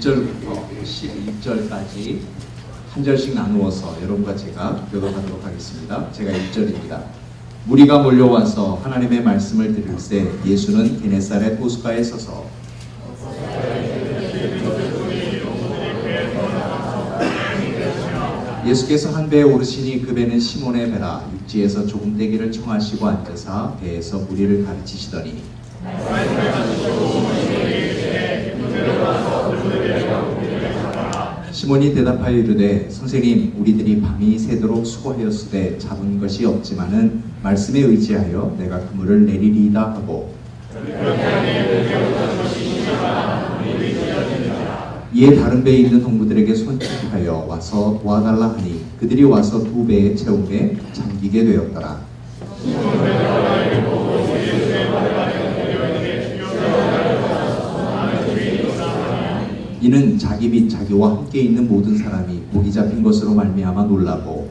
1절부터 12절까지 한 절씩 나누어서 여러분과 제가 교독하도록 하겠습니다. 제가 1절입니다. 무리가 몰려와서 하나님의 말씀을 들을새 예수는 게네사렛 호숫가에 서서 예수께서 한 배에 오르시니 그 배는 시몬의 배라. 육지에서 조금 떼기를 청하시고 앉으사 배에서 무리를 가르치시더니 시몬이 대답하여 이르되 선생님 우리들이 밤이 새도록 수고하였으되 잡은 것이 없지만은 말씀에 의지하여 내가 그물을 내리리이다 하고 이에 다른 배에 있는 동무들에게 손짓하여 와서 도와달라 하니 그들이 와서 두 배에 채움에 잠기게 되었더라. 이는 자기 및 자기와 함께 있는 모든 사람이 고기 잡힌 것으로 말미암아 놀라고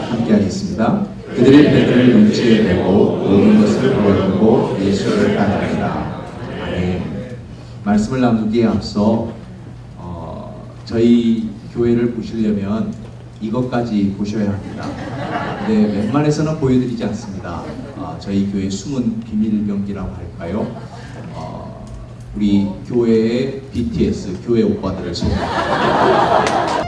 함께하겠습니다. 그들의 배들을 육지에 대고 모든 것을 버리고 예수를 따릅니다. 아멘. 말씀을 나누기에 앞서 저희 교회를 보시려면 이것까지 보셔야 합니다. 근데 웬만해서는 보여드리지 않습니다. 저희 교회 숨은 비밀 병기라고 할까요? 우리 교회의 BTS, 교회 오빠들을 소개합니다.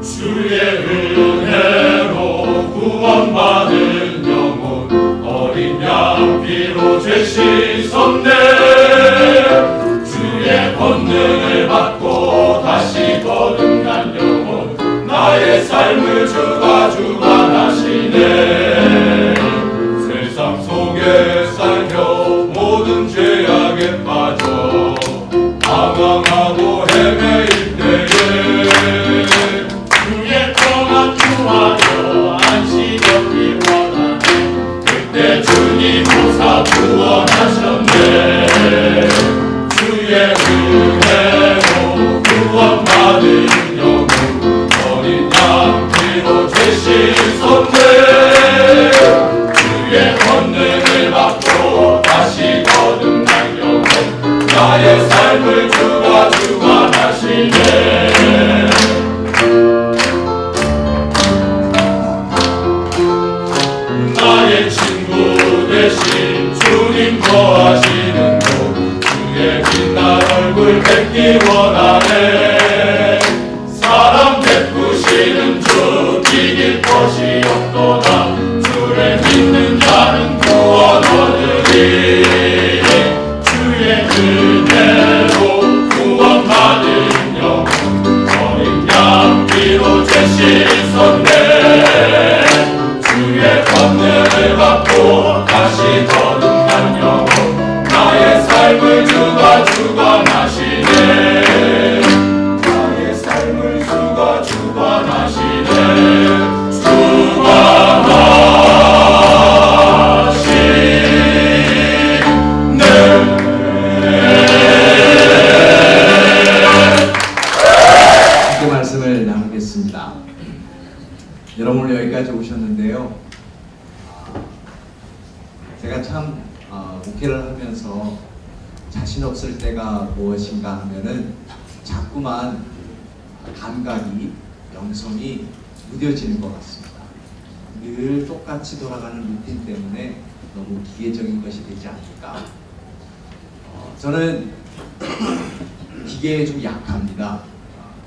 주의 은혜로 구원받은 영혼 어린 양 피로 죄 씻었네. 주의 권능을 받고 다시 거듭난 영혼 나의 삶을 주가 주관하시네. 세상 속에 살며 모든 죄악에 빠져 방황하고 헤매일 때에 주의 평안 구하여 안식 얻기 원하네. 그때 주님 보사 구원하셨네. 주의 은혜로 구원받은 영혼 어린 양 피로 죄 씻었네. 주의 권능을 받고 다시 거듭난 영혼 나의 삶을 주가 주관하시네. 나의 친구 대신 주님 거하시는 곳 주의 빛난 얼굴 뵙기 원하네. 사람 베푸시는 주 이길 것이 없도다. 주를 믿는 자는 구원 얻으리. 주의 은혜로 구원받은 영혼 어린 양 피로 죄 씻었네. 주의 권능을 받고 다시 거듭난 영혼 나의 삶을 주가 주관하시네. 나의 삶을 주가 주관하시네. 함께 말씀을 나누겠습니다. 여러분 오늘 여기까지 오셨는데요. 제가 참 목회를 하면서 자신 없을 때가 무엇인가 하면은 자꾸만 감각이 영성이 무뎌지는 것 같습니다. 늘 똑같이 돌아가는 루틴 때문에 너무 기계적인 것이 되지 않을까. 저는 기계에 좀 약합니다.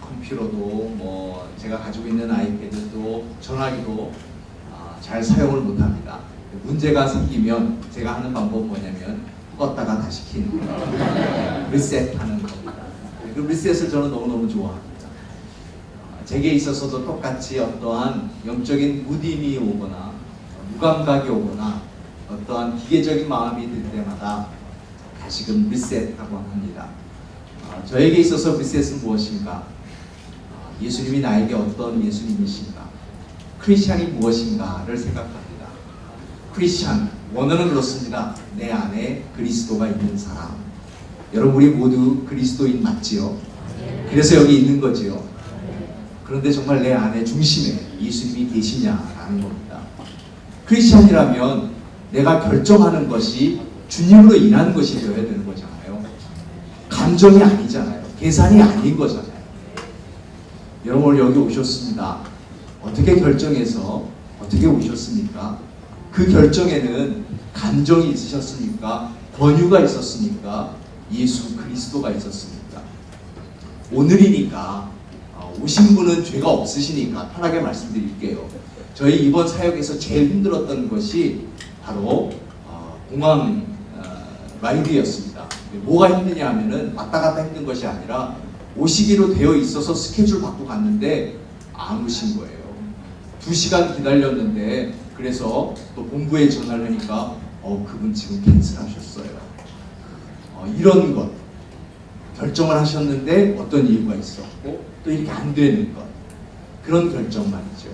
컴퓨터도 뭐 제가 가지고 있는 아이패드도 전화기도 잘 사용을 못합니다. 문제가 생기면 제가 하는 방법은 뭐냐면 껐다가 다시 켜는 리셋하는 겁니다. 그 리셋을 저는 너무너무 좋아합니다. 제게 있어서도 똑같이 어떠한 영적인 무딤이 오거나 무감각이 오거나 어떠한 기계적인 마음이 들 때마다 다시금 리셋하고 합니다. 저에게 있어서 리셋은 무엇인가? 예수님이 나에게 어떤 예수님이신가? 크리스찬이 무엇인가를 생각합니다. 크리스찬, 원어는 그렇습니다. 내 안에 그리스도가 있는 사람. 여러분 우리 모두 그리스도인 맞지요? 그래서 여기 있는 거지요. 그런데 정말 내 안에 중심에 예수님이 계시냐라는 겁니다. 크리스찬이라면 내가 결정하는 것이 주님으로 인하는 것이 되어야 되는 거잖아요. 감정이 아니잖아요. 계산이 아닌 거잖아요. 여러분 여기 오셨습니다. 어떻게 결정해서 어떻게 오셨습니까? 그 결정에는 감정이 있으셨습니까? 권유가 있었습니까? 예수 그리스도가 있었습니까? 오늘이니까 오신 분은 죄가 없으시니까 편하게 말씀드릴게요. 저희 이번 사역에서 제일 힘들었던 것이 바로 공항 라이드였습니다. 뭐가 힘드냐 하면은 왔다 갔다 힘든 것이 아니라 오시기로 되어 있어서 스케줄 받고 갔는데 안 오신 거예요. 2시간 기다렸는데 그래서 또 본부에 전화를 하니까 그분 지금 캔슬하셨어요. 이런 것 결정을 하셨는데 어떤 이유가 있었고 또 이렇게 안 되는 것 그런 결정 말이죠.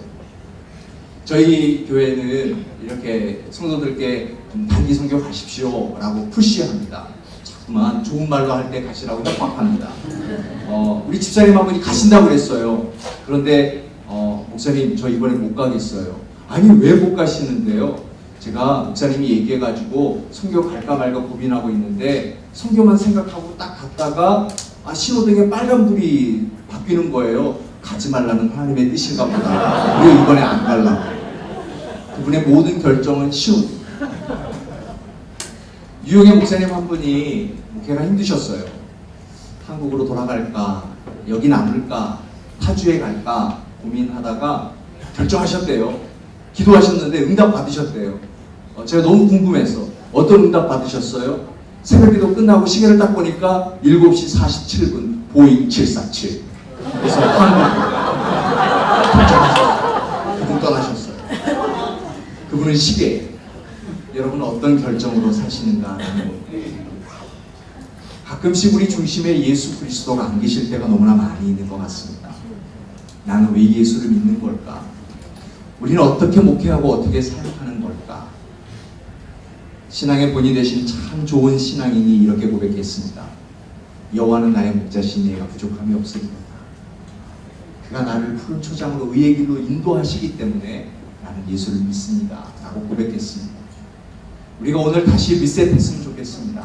저희 교회는 이렇게 성도들께 좀 단기 선교 가십시오 라고 푸시합니다. 자꾸만 좋은 말로 할 때 가시라고 협박합니다. 우리 집사님 한 분이 가신다고 그랬어요. 그런데 목사님 저 이번에 못 가겠어요. 아니 왜 못 가시는데요? 제가 목사님이 얘기해가지고 선교 갈까 말까 고민하고 있는데 선교만 생각하고 딱 갔다가 신호등에 빨간불이 바뀌는 거예요. 가지 말라는 하나님의 뜻인가 보다. 그리고 이번에 안 가려고. 그분의 모든 결정은 신호등. 유용의 목사님 한 분이 목회가 힘드셨어요. 한국으로 돌아갈까, 여기 남을까, 타주에 갈까 고민하다가 결정하셨대요. 기도하셨는데 응답 받으셨대요. 제가 너무 궁금해서 어떤 응답 받으셨어요? 새벽기도 끝나고 시계를 딱 보니까 7시 47분 보잉 747. 그래서 한국으로 결정하셨어요. 그분 떠나셨어요. 그분은 시계. 여러분은 어떤 결정으로 사시는가 하는 겁니다. 가끔씩 우리 중심에 예수 그리스도가 안 계실 때가 너무나 많이 있는 것 같습니다. 나는 왜 예수를 믿는 걸까? 우리는 어떻게 목회하고 어떻게 사역하는 걸까? 신앙의 본이 되신 참 좋은 신앙인이 이렇게 고백했습니다. 여호와는 나의 목자시니 내가 부족함이 없으리로다. 그가 나를 푸른 초장으로 의의 길로 인도하시기 때문에 나는 예수를 믿습니다 라고 고백했습니다. 우리가 오늘 다시 리셋했으면 좋겠습니다.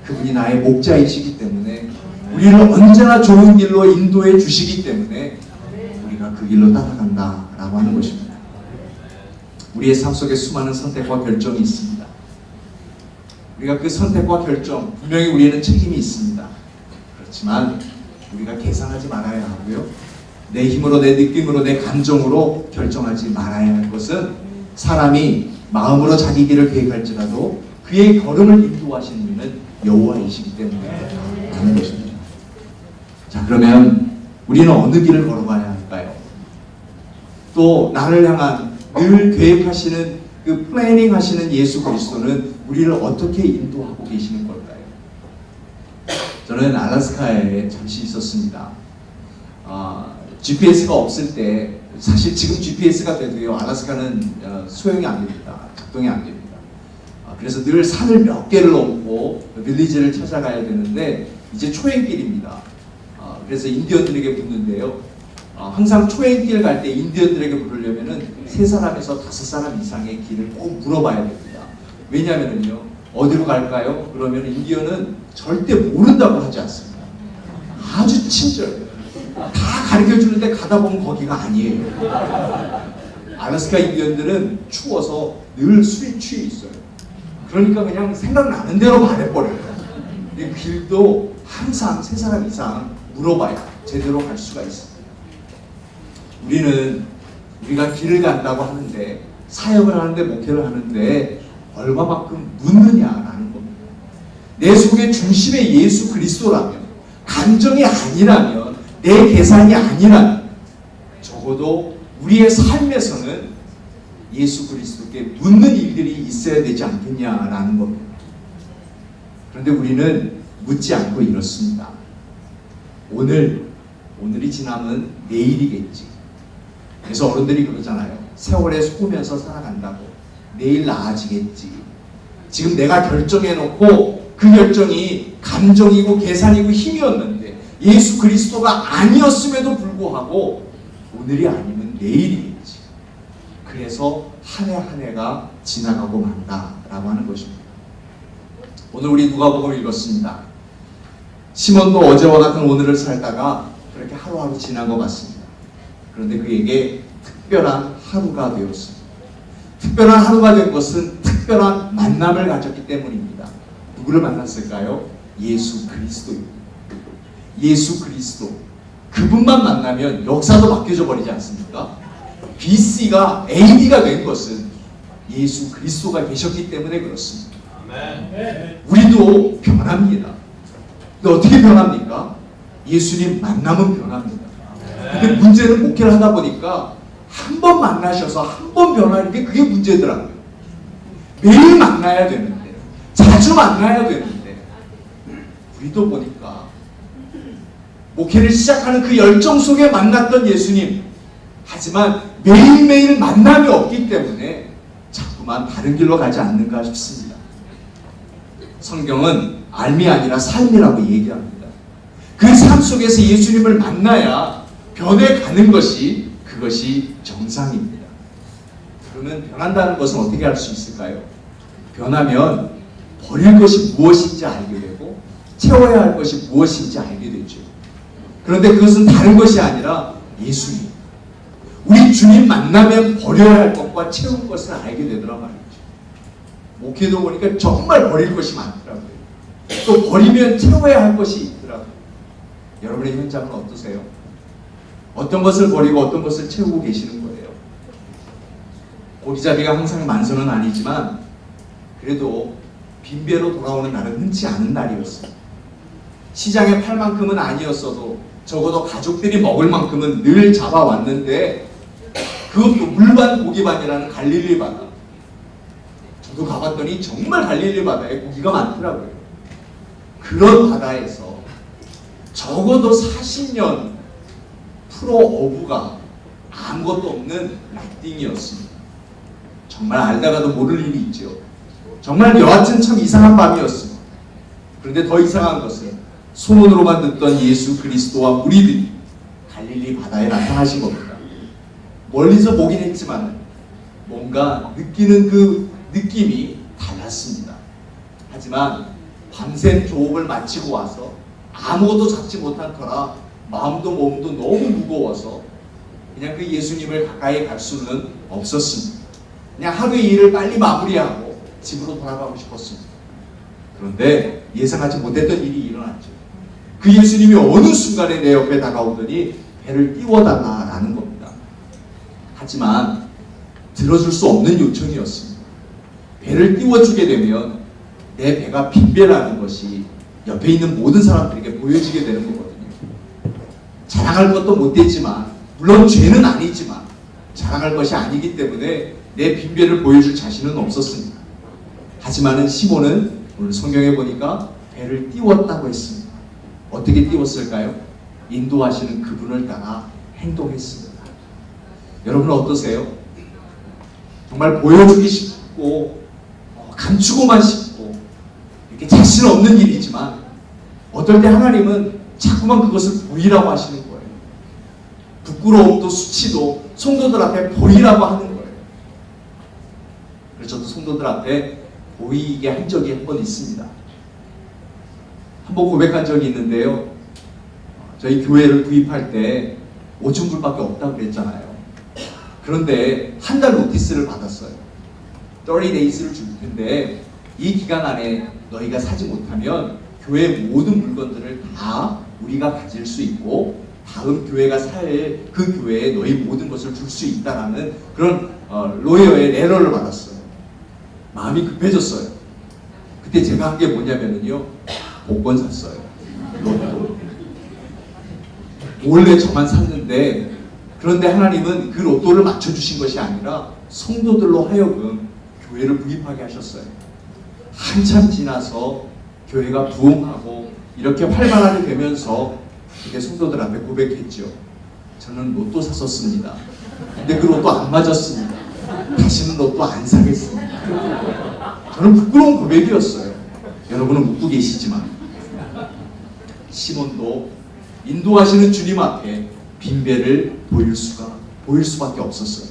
그분이 나의 목자이시기 때문에 우리를 언제나 좋은 길로 인도해 주시기 때문에 우리가 그 길로 따라간다 라고 하는 것입니다. 우리의 삶 속에 수많은 선택과 결정이 있습니다. 우리가 그 선택과 결정, 분명히 우리에는 책임이 있습니다. 그렇지만 우리가 계산하지 말아야 하고요. 내 힘으로, 내 느낌으로, 내 감정으로 결정하지 말아야 할 것은 사람이 마음으로 자기 길을 계획할지라도 그의 걸음을 인도하시는 이는 여호와이시기 때문에 하는 것입니다. 자, 그러면 우리는 어느 길을 걸어가야 할까요? 또 나를 향한 늘 계획하시는 그 플래닝 하시는 예수 그리스도는 우리를 어떻게 인도하고 계시는 걸까요? 저는 알래스카에 잠시 있었습니다. GPS가 없을 때 사실 지금 GPS가 돼도요 알래스카는 소용이 안 됩니다. 작동이 안 됩니다. 그래서 늘 산을 몇 개를 넘고 빌리지를 찾아가야 되는데 이제 초행길입니다. 그래서 인디언들에게 묻는데요. 항상 초행길 갈 때 인디언들에게 물으려면은 3사람에서 5사람 이상의 길을 꼭 물어봐야 됩니다. 왜냐면은요 어디로 갈까요? 그러면 인디언은 절대 모른다고 하지 않습니다. 아주 친절해요. 다 가르쳐 주는데 가다 보면 거기가 아니에요. 알래스카 인디언들은 추워서 늘 술에 취해 있어요. 그러니까 그냥 생각나는 대로 말해버려요. 이 길도 항상 3사람 이상 물어봐야 제대로 갈 수가 있습니다. 우리가 길을 간다고 하는데 사역을 하는데 목회를 하는데 얼마만큼 묻느냐라는 겁니다. 내 속의 중심에 예수 그리스도라면 감정이 아니라면 내 계산이 아니라면 적어도 우리의 삶에서는 예수 그리스도께 묻는 일들이 있어야 되지 않겠냐라는 겁니다. 그런데 우리는 묻지 않고 이렇습니다. 오늘이 지나면 내일이겠지. 그래서 어른들이 그러잖아요. 세월에 속으면서 살아간다고. 내일 나아지겠지. 지금 내가 결정해놓고 그 결정이 감정이고 계산이고 힘이었는데 예수 그리스도가 아니었음에도 불구하고 오늘이 아니면 내일이겠지. 그래서 한 해 한 해가 지나가고 만다라고 하는 것입니다. 오늘 우리 누가복음 읽었습니다. 시몬도 어제와 같은 오늘을 살다가 그렇게 하루하루 지난 것 같습니다. 그런데 그에게 특별한 하루가 되었습니다. 특별한 하루가 된 것은 특별한 만남을 가졌기 때문입니다. 누구를 만났을까요? 예수 그리스도입니다. 예수 그리스도. 그분만 만나면 역사도 바뀌어져 버리지 않습니까? BC가 AD가 된 것은 예수 그리스도가 계셨기 때문에 그렇습니다. 우리도 변합니다. 근데 어떻게 변합니까? 예수님 만나면 변합니다. 근데 문제는 목회를 하다 보니까 한 번 만나셔서 한 번 변하는 게 그게 문제더라고요. 매일 만나야 되는데, 자주 만나야 되는데, 우리도 보니까 목회를 시작하는 그 열정 속에 만났던 예수님, 하지만 매일매일 만남이 없기 때문에 자꾸만 다른 길로 가지 않는가 싶습니다. 성경은 삶이 아니라 삶이라고 얘기합니다. 그 삶 속에서 예수님을 만나야 변해가는 것이 그것이 정상입니다. 그러면 변한다는 것은 어떻게 할 수 있을까요? 변하면 버릴 것이 무엇인지 알게 되고 채워야 할 것이 무엇인지 알게 되죠. 그런데 그것은 다른 것이 아니라 예수님. 우리 주님 만나면 버려야 할 것과 채울 것을 알게 되더란 말이죠. 목회도 보니까 정말 버릴 것이 많더라고요. 또 버리면 채워야 할 것이 있더라고요. 여러분의 현장은 어떠세요? 어떤 것을 버리고 어떤 것을 채우고 계시는 거예요? 고기잡이가 항상 만선은 아니지만 그래도 빈배로 돌아오는 날은 흔치 않은 날이었어요. 시장에 팔 만큼은 아니었어도 적어도 가족들이 먹을 만큼은 늘 잡아왔는데 그것도 물반 고기반이라는 갈릴리 바다. 저도 가봤더니 정말 갈릴리 바다에 고기가 많더라고요. 그런 바다에서 적어도 40년 프로 어부가 아무것도 없는 라띵이었습니다. 정말 알다가도 모를 일이 있죠. 정말 여하튼 참 이상한 밤이었습니다. 그런데 더 이상한 것은 소문으로만 듣던 예수 그리스도와 무리들이 갈릴리 바다에 나타나신 겁니다. 멀리서 보긴 했지만 뭔가 느끼는 그 느낌이 달랐습니다. 하지만 밤샘 조업을 마치고 와서 아무것도 잡지 못한 터라 마음도 몸도 너무 무거워서 그냥 그 예수님을 가까이 갈 수는 없었습니다. 그냥 하루의 일을 빨리 마무리하고 집으로 돌아가고 싶었습니다. 그런데 예상하지 못했던 일이 일어났죠. 그 예수님이 어느 순간에 내 옆에 다가오더니 배를 띄워달라는 겁니다. 하지만 들어줄 수 없는 요청이었습니다. 배를 띄워주게 되면 내 배가 빈배라는 것이 옆에 있는 모든 사람들에게 보여지게 되는 거거든요. 자랑할 것도 못 됐지만 물론 죄는 아니지만 자랑할 것이 아니기 때문에 내 빈배를 보여줄 자신은 없었습니다. 하지만은 시몬은 오늘 성경에 보니까 배를 띄웠다고 했습니다. 어떻게 띄웠을까요? 인도하시는 그분을 따라 행동했습니다. 여러분은 어떠세요? 정말 보여주기 쉽고 감추고만 싶고 이렇게 자신 없는 일이지만 어떨 때 하나님은 자꾸만 그것을 보이라고 하시는 거예요. 부끄러움도 수치도 성도들 앞에 보이라고 하는 거예요. 그래서 저도 성도들 앞에 보이게 한 적이 한 번 있습니다. 한 번 고백한 적이 있는데요. 저희 교회를 구입할 때 5천 불밖에 없다고 그랬잖아요. 그런데 한 달 노티스를 받았어요. 30days를 줄 텐데 이 기간 안에 너희가 사지 못하면 교회 모든 물건들을 다 우리가 가질 수 있고 다음 교회가 살 그 교회에 너희 모든 것을 줄 수 있다라는 그런 로이어의 레터를 받았어요. 마음이 급해졌어요. 그때 제가 한 게 뭐냐면요, 복권 샀어요. 로또. 몰래 저만 샀는데, 그런데 하나님은 그 로또를 맞춰주신 것이 아니라 성도들로 하여금 교회를 구입하게 하셨어요. 한참 지나서 교회가 부흥하고 이렇게 활발하게 되면서 이렇게 성도들 앞에 고백했죠. 저는 로또 샀었습니다. 근데 그 로또 안 맞았습니다. 다시는 로또 안 사겠습니다. 저는 부끄러운 고백이었어요. 여러분은 묻고 계시지만 시몬도 인도하시는 주님 앞에 빈배를 보일 수밖에 없었어요.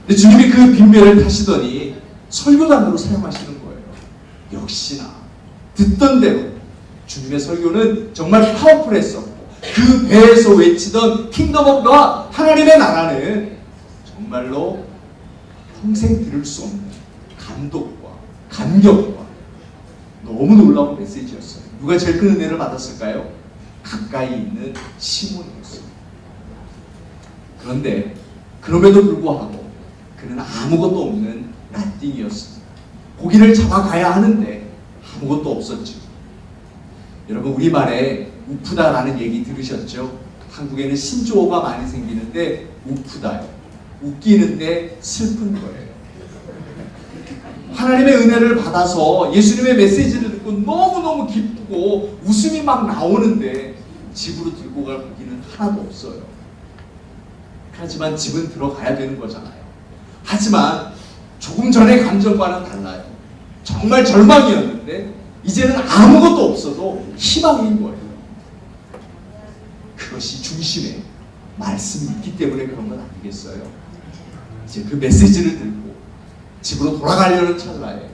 근데 주님이 그 빈배를 타시더니 설교단으로 사용하시는 거예요. 역시나 듣던 대로 주님의 설교는 정말 파워풀했었고 그 배에서 외치던 킹덤 오브 갓, 하나님의 나라는 정말로 평생 들을 수 없는 감독과 감격과 너무 놀라운 메시지였어요. 누가 제일 큰 은혜를 받았을까요? 가까이 있는 시몬이었어요. 그런데 그럼에도 불구하고 그는 아무것도 없는 나띵이었습니다. 고기를 잡아가야 하는데 아무것도 없었죠. 여러분, 우리말에 우프다라는 얘기 들으셨죠? 한국에는 신조어가 많이 생기는데 우프다요. 웃기는데 슬픈 거예요. 하나님의 은혜를 받아서 예수님의 메시지를 듣고 너무너무 기쁘고 웃음이 막 나오는데 집으로 들고 갈 고기는 하나도 없어요. 하지만 집은 들어가야 되는 거잖아요. 하지만 조금 전의 감정과는 달라요. 정말 절망이었는데 이제는 아무것도 없어도 희망인 거예요. 그것이 중심에 말씀이 있기 때문에 그런 건 아니겠어요? 이제 그 메시지를 들고 집으로 돌아가려는 찰나에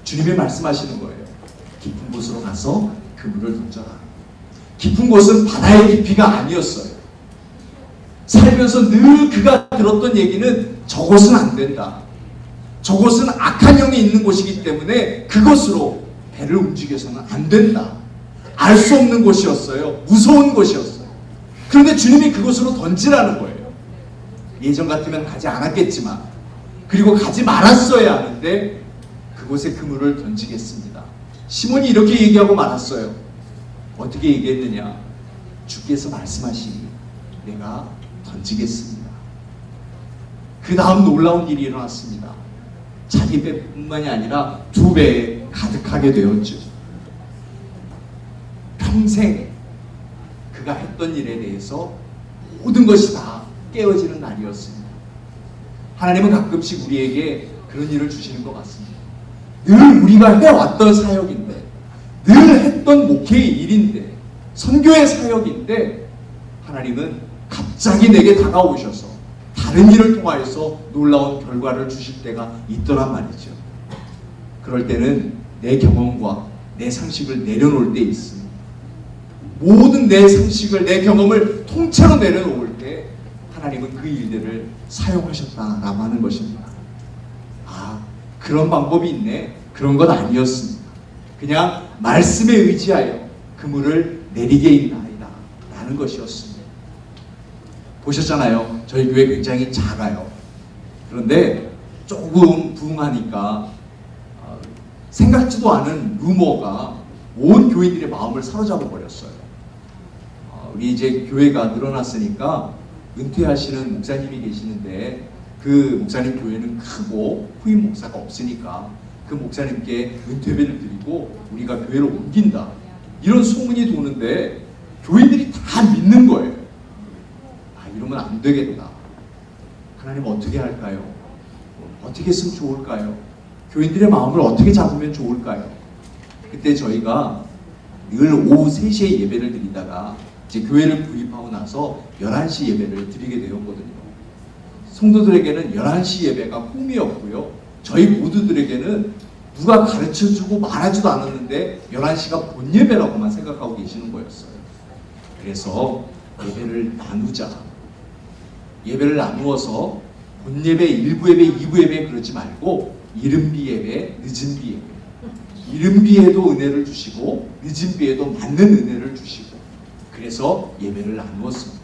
주님이 말씀하시는 거예요. 깊은 곳으로 가서 그물을 던져라. 깊은 곳은 바다의 깊이가 아니었어요. 살면서 늘 그가 들었던 얘기는 저곳은 안 된다. 저곳은 악한 영이 있는 곳이기 때문에 그것으로 배를 움직여서는 안 된다. 알 수 없는 곳이었어요. 무서운 곳이었어요. 그런데 주님이 그곳으로 던지라는 거예요. 예전 같으면 가지 않았겠지만, 그리고 가지 말았어야 하는데 그곳에 그물을 던지겠습니다. 시몬이 이렇게 얘기하고 말았어요. 어떻게 얘기했느냐? 주께서 말씀하시니 내가 던지겠습니다. 그 다음 놀라운 일이 일어났습니다. 자기 배뿐만이 아니라 2배에 가득하게 되었죠. 평생 그가 했던 일에 대해서 모든 것이 다 깨어지는 날이었습니다. 하나님은 가끔씩 우리에게 그런 일을 주시는 것 같습니다. 늘 우리가 해왔던 사역인데, 늘 했던 목회의 일인데, 선교의 사역인데, 하나님은 갑자기 내게 다가오셔서 다른 일을 통하여서 놀라운 결과를 주실 때가 있더란 말이죠. 그럴 때는 내 경험과 내 상식을 내려놓을 때 있습니다. 모든 내 상식을, 내 경험을 통째로 내려놓을 때 하나님은 그 일들을 사용하셨다라고 하는 것입니다. 아, 그런 방법이 있네. 그런 건 아니었습니다. 그냥 말씀에 의지하여 그물을 내리게 있나이다 라는 것이었습니다. 보셨잖아요. 저희 교회 굉장히 작아요. 그런데 조금 부흥하니까 생각지도 않은 루머가 온 교인들의 마음을 사로잡아 버렸어요. 우리 이제 교회가 늘어났으니까 은퇴하시는 목사님이 계시는데 그 목사님 교회는 크고 후임 목사가 없으니까 그 목사님께 은퇴배를 드리고 우리가 교회로 옮긴다, 이런 소문이 도는데 교인들이 다 믿는 거예요. 이러면 안 되겠다. 하나님 어떻게 할까요? 어떻게 했으면 좋을까요? 교인들의 마음을 어떻게 잡으면 좋을까요? 그때 저희가 늘 오후 3시에 예배를 드리다가 이제 교회를 구입하고 나서 11시 예배를 드리게 되었거든요. 성도들에게는 11시 예배가 꿈이었고요. 저희 모두들에게는 누가 가르쳐주고 말하지도 않았는데 11시가 본 예배라고만 생각하고 계시는 거였어요. 그래서 예배를 나누자. 예배를 나누어서 본 예배, 일부 예배, 2부 예배 그러지 말고 이른 비 예배, 늦은 비 예배. 이른 비에도 은혜를 주시고 늦은 비에도 맞는 은혜를 주시고, 그래서 예배를 나누었습니다.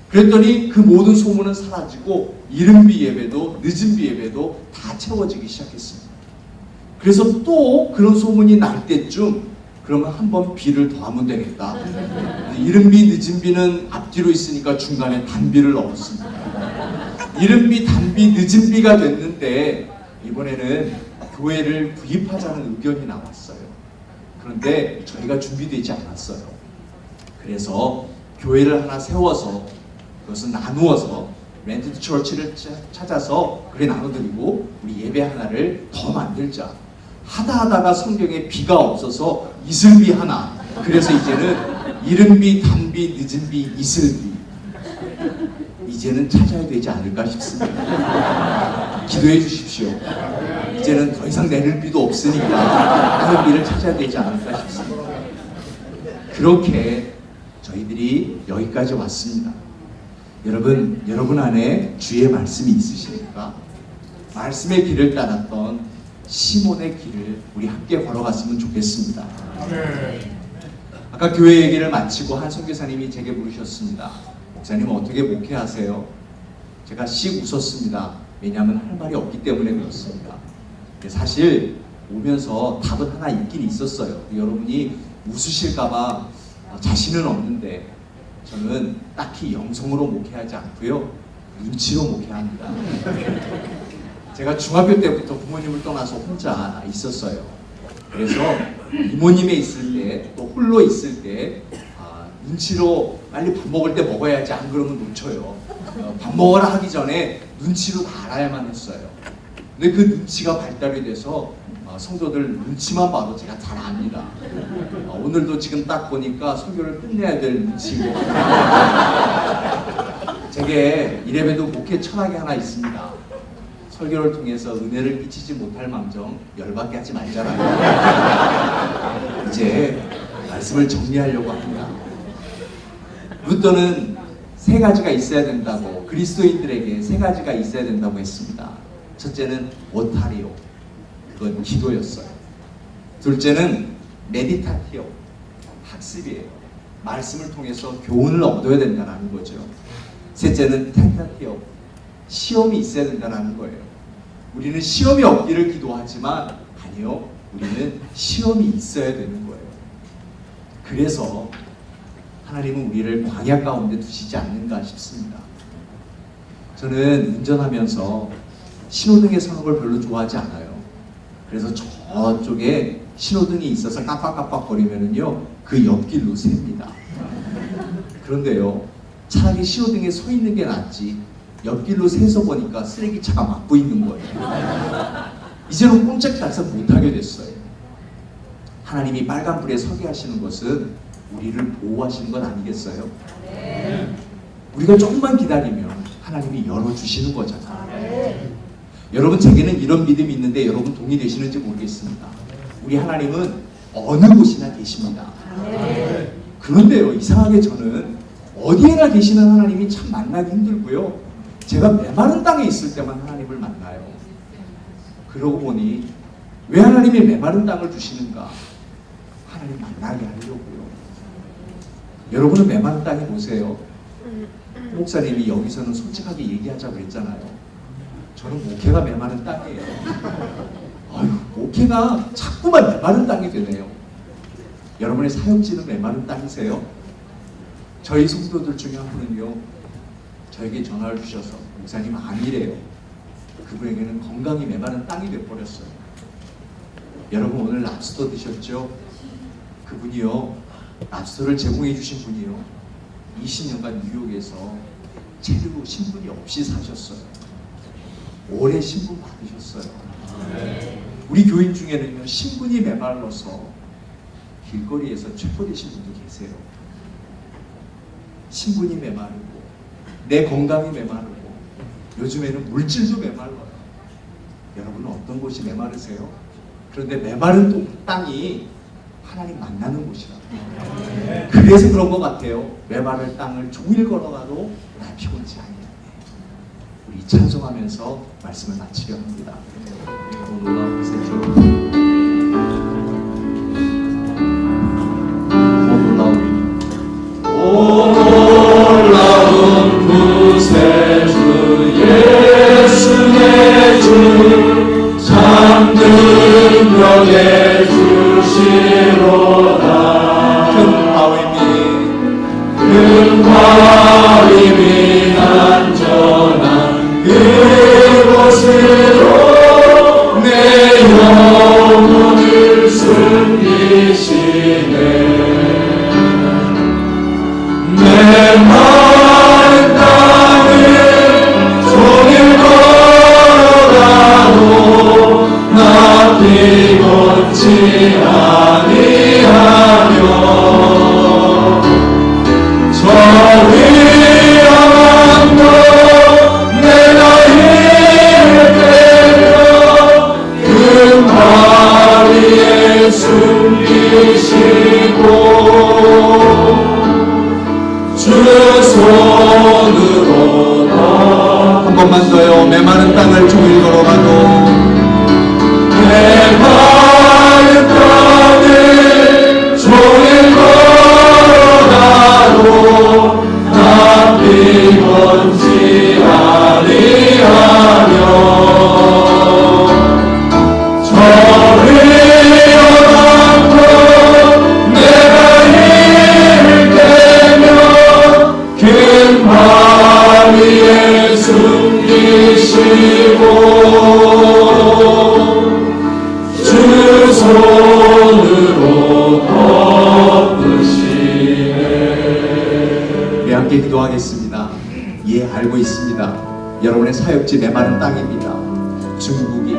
그랬더니 그 모든 소문은 사라지고 이른 비 예배도 늦은 비 예배도 다 채워지기 시작했습니다. 그래서 또 그런 소문이 날 때쯤 그러면 한번 비를 더 하면 되겠다. 이른 비, 늦은 비는 앞뒤로 있으니까 중간에 단비를 넣었습니다. 이른 비, 단비, 늦은 비가 됐는데 이번에는 교회를 구입하자는 의견이 나왔어요. 그런데 저희가 준비되지 않았어요. 그래서 교회를 하나 세워서 그것은 나누어서 렌티드 처치를 찾아서 그래 나눠드리고 우리 예배 하나를 더 만들자. 하다가 성경에 비가 없어서 이슬비 하나. 그래서 이제는 이른 비, 단비, 늦은 비, 이슬 비. 이제는 찾아야 되지 않을까 싶습니다. 기도해 주십시오. 이제는 더 이상 내릴 비도 없으니까 그런 비를 찾아야 되지 않을까 싶습니다. 그렇게 저희들이 여기까지 왔습니다. 여러분 안에 주의 말씀이 있으십니까? 말씀의 길을 따랐던 시몬의 길을 우리 함께 걸어갔으면 좋겠습니다. 아까 교회 얘기를 마치고 한 선교사님이 제게 물으셨습니다. 목사님 어떻게 목회하세요? 제가 씩 웃었습니다. 왜냐하면 할 말이 없기 때문에 그렇습니다. 사실 오면서 답은 하나 있긴 있었어요. 여러분이 웃으실까봐 자신은 없는데 저는 딱히 영성으로 목회하지 않고요. 눈치로 목회합니다. 제가 중학교 때부터 부모님을 떠나서 혼자 있었어요. 그래서 이모님에 있을 때 또 홀로 있을 때 눈치로 빨리 밥 먹을 때 먹어야지 안 그러면 놓쳐요. 밥 먹으라 하기 전에 눈치로 다 알아야만 했어요. 근데 그 눈치가 발달이 돼서 성도들 눈치만 봐도 제가 잘 압니다. 오늘도 지금 딱 보니까 설교를 끝내야 될 눈치고 제게 이래봬도 목회 철학이 하나 있습니다. 설교를 통해서 은혜를 끼치지 못할 망정 열받게 하지 말자라고 이제 말씀을 정리하려고 합니다. 루터는 세 가지가 있어야 된다고, 그리스도인들에게 세 가지가 있어야 된다고 했습니다. 첫째는 오타리오, 그건 기도였어요. 둘째는 메디타티오, 학습이에요. 말씀을 통해서 교훈을 얻어야 된다는 거죠. 셋째는 텐타티오, 시험이 있어야 된다는 거예요. 우리는 시험이 없기를 기도하지만 아니요, 우리는 시험이 있어야 되는 거예요. 그래서 하나님은 우리를 광야 가운데 두시지 않는가 싶습니다. 저는 운전하면서 신호등에 서는 걸 별로 좋아하지 않아요. 그래서 저쪽에 신호등이 있어서 깜빡깜빡거리면은요, 그 옆길로 셉니다. 그런데요, 차라리 신호등에 서 있는 게 낫지 옆길로 새서 보니까 쓰레기차가 막고 있는 거예요. 이제는 꼼짝달싹 못하게 됐어요. 하나님이 빨간불에 서게 하시는 것은 우리를 보호하시는 건 아니겠어요? 네. 우리가 조금만 기다리면 하나님이 열어주시는 거잖아요. 네. 여러분, 제게는 이런 믿음이 있는데 여러분 동의되시는지 모르겠습니다. 우리 하나님은 어느 곳이나 계십니다. 네. 그런데요, 이상하게 저는 어디에나 계시는 하나님이 참 만나기 힘들고요, 제가 메마른 땅에 있을 때만 하나님을 만나요. 그러고 보니 왜 하나님이 메마른 땅을 주시는가? 하나님 만나게 하려고요. 여러분은 메마른 땅에 보세요. 목사님이 여기서는 솔직하게 얘기하자고 했잖아요. 저는 목회가 메마른 땅이에요. 아유, 목회가 자꾸만 메마른 땅이 되네요. 여러분의 사역지는 메마른 땅이세요? 저희 성도들 중에 한 분은요, 저에게 전화를 주셔서 목사님 아니래요. 그분에게는 건강이 메마른 땅이 돼버렸어요. 여러분 오늘 랍스터 드셨죠? 그분이요, 랍스터를 제공해 주신 분이요, 20년간 뉴욕에서 체류 신분이 없이 사셨어요. 오래 신분 받으셨어요. 우리 교인 중에는요, 신분이 메말라서 길거리에서 체포되신 분도 계세요. 신분이 메마르고 내 건강이 메마르고 요즘에는 물질도 메말라요. 여러분은 어떤 곳이 메마르세요? 그런데 메마른 땅이 하나님 만나는 곳이라고. 그래서 그런 것 같아요. 메마른 땅을 종일 걸어가도 나 피곤치 않냐. 우리 찬송하면서 말씀을 마치려 합니다. 놀라운 구세주 예수 내 주 참 능력의 주시로다. 금과 힘이 안전한 그곳으로 내 영 메마른 땅을 종일 걸어가도 메마른 땅을 종일 걸어가도 난 피곤치 아니하며 저를 연하고 내가 힘을 빼며 큰 바 위에 숨기시고 주 손으로 덮으시네. 우리 함께 기도하겠습니다. 예, 알고 있습니다. 여러분의 사역지 메마른 땅입니다. 중국이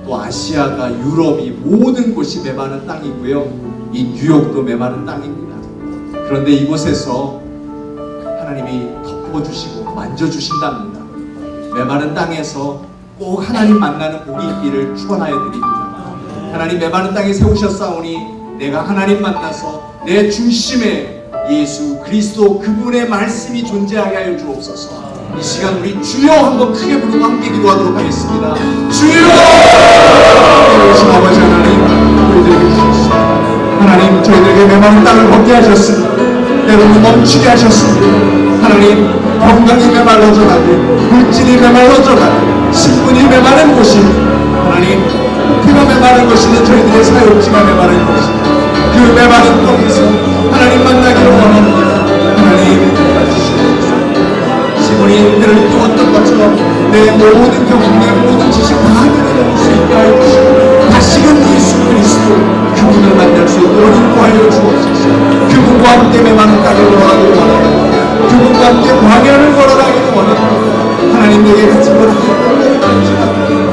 또 아시아가 유럽이 모든 곳이 메마른 땅이고요. 이 뉴욕도 메마른 땅입니다. 그런데 이곳에서 하나님이 덮어주시고 만져주신답니다. 메마른 땅에서 꼭 하나님 만나는 복이 있기를 축원하여 드립니다. 하나님 메마른 땅에 세우셨사오니 내가 하나님 만나서 내 중심에 예수 그리스도 그분의 말씀이 존재하게 하여 주옵소서. 이 시간 우리 주여 한번 크게 부르고 함께 기도하도록 하겠습니다. 주여! 아버지 하나님, 저희들에게 주셨습니다. 하나님, 저희들에게 메마른 땅을 걷게 하셨습니다. 때로는 멈추게 하셨습니다. 하나님, 건강이 메말라져 가고 물질이 메말라져 가고 신분이 메마른 곳이 하나님, 피가 메마른 것이는 저희들의 사역지가 메마른 것입니다. 그 메마른 땅에서 하나님 만나기를 원합니다. 하나님, 도와주시옵소서. 시몬이 그를 띄웠던 것처럼 내 모든 경험, 내 모든 지식 다 내려놓을 수 있게 하여 주시고 다시금 예수 그리스도 그분을 만날 수 있도록 인도하여 주옵소서. 그분과 함께 메마른 땅을 걸어가기를 원합니다. 그분과 함께 광야를 걸어가기를 원합니다. 하나님 내게 가진 걸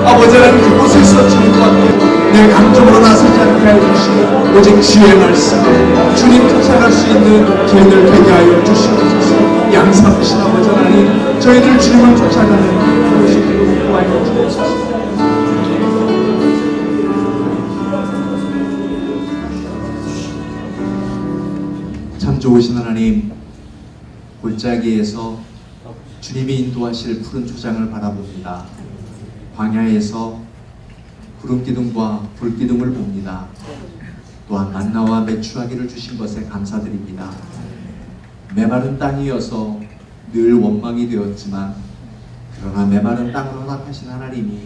아버지 하나님 그곳에서 주님과 함께 내 감정으로 나서지 않게 하여 주시고 오직 주의 말씀 주님 쫓아갈 수 있는 저희들 되게 하여 주시옵소서. 양삼으신 아버지 하나님 저희들 주님을 쫓아가는 모시기로 구하여 주옵소서. 참 좋으신 하나님, 골짜기에서 주님이 인도하실 푸른 초장을 바라봅니다. 광야에서 구름기둥과 불기둥을 봅니다. 또한 만나와 메추라기를 주신 것에 감사드립니다. 메마른 땅이어서 늘 원망이 되었지만 그러나 메마른 땅을 허락하신 하나님이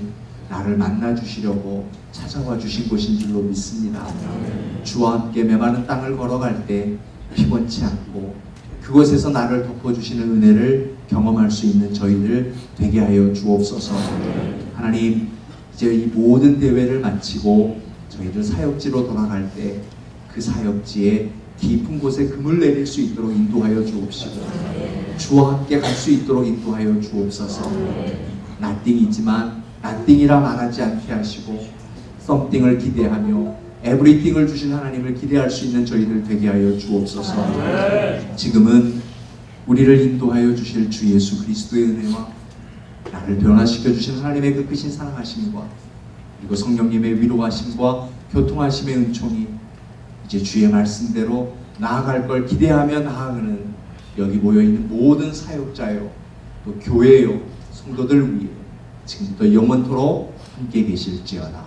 나를 만나 주시려고 찾아와 주신 곳인 줄로 믿습니다. 주와 함께 메마른 땅을 걸어갈 때 피곤치 않고 그곳에서 나를 덮어주시는 은혜를 경험할 수 있는 저희들 되게 하여 주옵소서. 하나님, 이제 이 모든 대회를 마치고 저희들 사역지로 돌아갈 때 그 사역지에 깊은 곳에 금을 내릴 수 있도록 인도하여 주옵시고 주와 함께 갈 수 있도록 인도하여 주옵소서. 나띵이지만 나띵이라 말하지 않게 하시고 썸띵을 기대하며 에브리띵을 주신 하나님을 기대할 수 있는 저희들 되게 하여 주옵소서. 지금은 우리를 인도하여 주실 주 예수 그리스도의 은혜와 나를 변화시켜 주신 하나님의 그 크신 사랑하심과 그리고 성령님의 위로하심과 교통하심의 은총이 이제 주의 말씀대로 나아갈 걸 기대하며 나아가는 여기 모여있는 모든 사역자요 또 교회요 성도들 위해 지금부터 영원토록 함께 계실지어다.